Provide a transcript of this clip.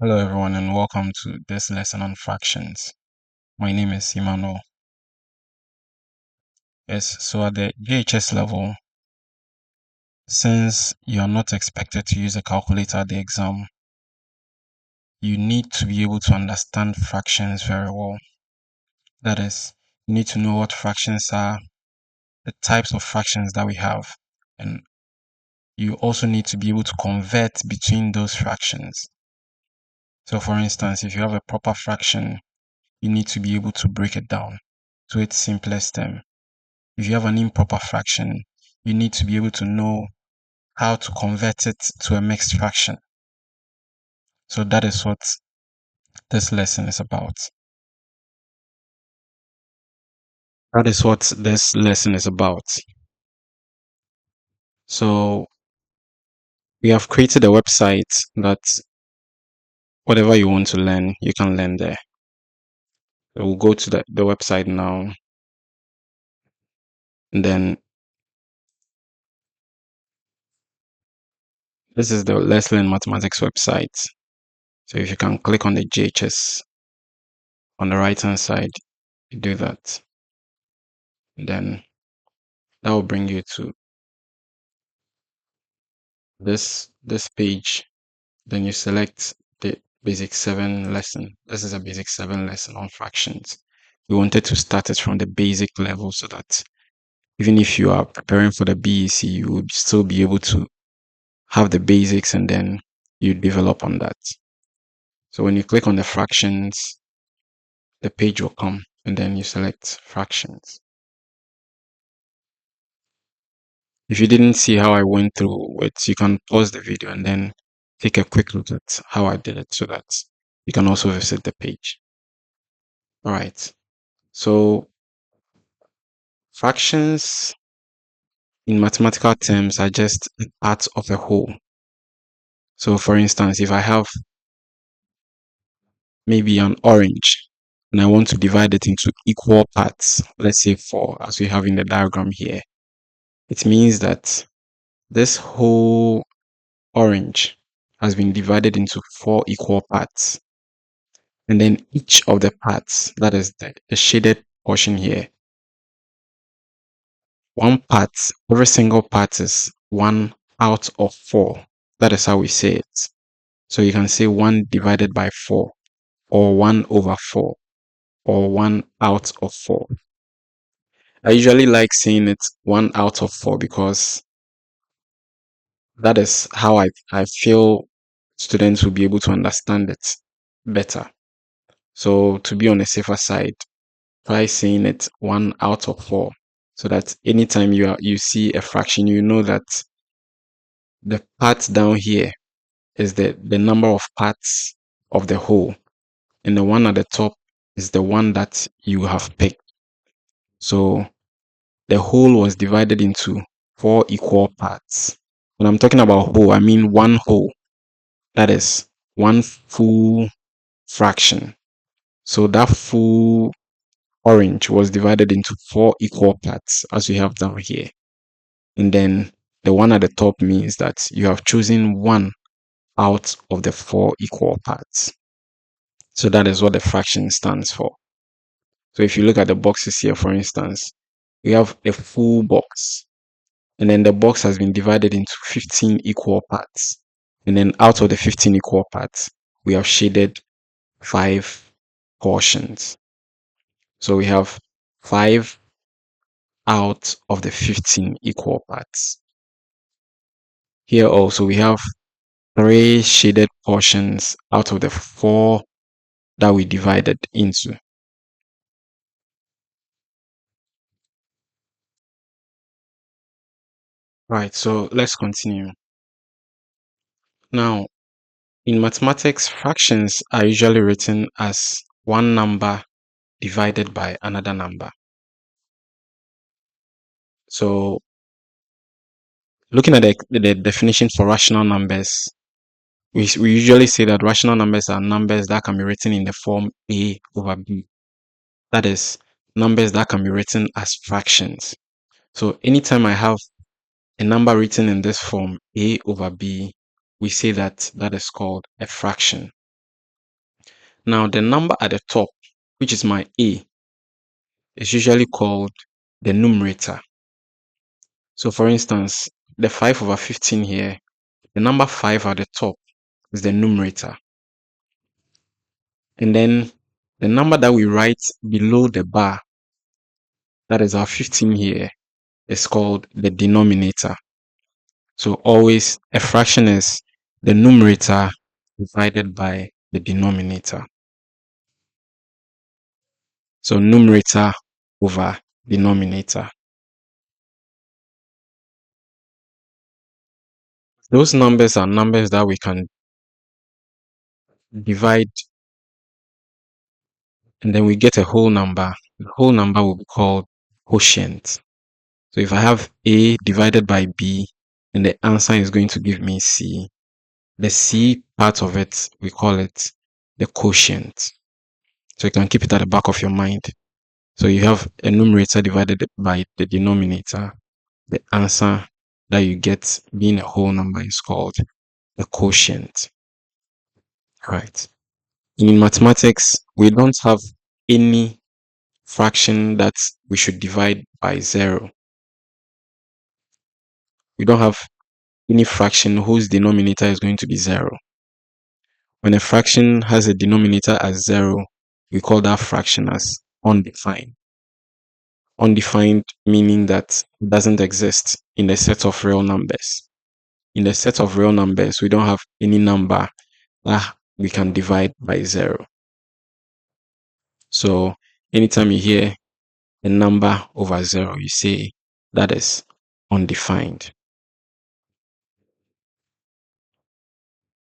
Hello, everyone, and welcome to this lesson on fractions. My name is Emmanuel. Yes, so at the JHS level, since you're not expected to use a calculator at the exam, you need to be able to understand fractions very well. That is, you need to know what fractions are, the types of fractions that we have, and you also need to be able to convert between those fractions. So, for instance, if you have a proper fraction, you need to be able to break it down to its simplest term. If you have an improper fraction, you need to be able to know how to convert it to a mixed fraction. So that is what this lesson is about. That is what this lesson is about. So we have created a website that whatever you want to learn, you can learn there. So we'll go to the website now. And then this is the Let's Learn Mathematics website. So if you can click on the JHS on the right hand side, you do that. And then that will bring you to this page. Then you select the basic 7 lesson. This is a basic 7 lesson on fractions. We wanted to start it from the basic level so that even if you are preparing for the BEC, you would still be able to have the basics and then you develop on that. So when you click on the fractions, the page will come and then you select fractions. If you didn't see how I went through it, you can pause the video and then take a quick look at how I did it so that you can also visit the page. All right. So fractions in mathematical terms are just parts of a whole. So for instance, if I have maybe an orange and I want to divide it into equal parts, let's say 4, as we have in the diagram here, it means that this whole orange has been divided into 4 equal parts. And then each of the parts, that is the shaded portion here, one part, every single part is 1 out of 4. That is how we say it. So you can say 1 divided by 4, or 1 over 4, or 1 out of 4. I usually like saying it 1 out of 4 because that is how I feel students will be able to understand it better. So to be on the safer side, try saying it 1 out of 4 so that anytime you see a fraction, you know that the part down here is the number of parts of the whole, and the one at the top is the one that you have picked. So the whole was divided into 4 equal parts. When I'm talking about whole, I mean one whole. That is one full fraction. So that full orange was divided into 4 equal parts, as we have down here. And then the one at the top means that you have chosen one out of the 4 equal parts. So that is what the fraction stands for. So if you look at the boxes here, for instance, we have a full box, and then the box has been divided into 15 equal parts. And then out of the 15 equal parts, we have shaded 5 portions. So we have 5 out of the 15 equal parts. Here also, we have 3 shaded portions out of the 4 that we divided into. Right, so let's continue. Now, in mathematics, fractions are usually written as one number divided by another number. So, looking at the definition for rational numbers, we usually say that rational numbers are numbers that can be written in the form a over b. That is, numbers that can be written as fractions. So, anytime I have a number written in this form a over b, we say that that is called a fraction. Now, the number at the top, which is my A, is usually called the numerator. So for instance, the 5 over 15 here, the number 5 at the top is the numerator. And then the number that we write below the bar, that is our 15 here, is called the denominator. So always a fraction is the numerator divided by the denominator. So numerator over denominator. Those numbers are numbers that we can divide and then we get a whole number. The whole number will be called quotient. So if I have A divided by B and the answer is going to give me C, the C part of it, we call it the quotient. So you can keep it at the back of your mind. So you have a numerator divided by the denominator. The answer that you get being a whole number is called the quotient. Right. In mathematics, we don't have any fraction that we should divide by 0. We don't have any fraction whose denominator is going to be 0. When a fraction has a denominator as 0, we call that fraction as undefined. Undefined meaning that it doesn't exist in the set of real numbers. In the set of real numbers, we don't have any number that we can divide by 0. So anytime you hear a number over 0, you say that is undefined.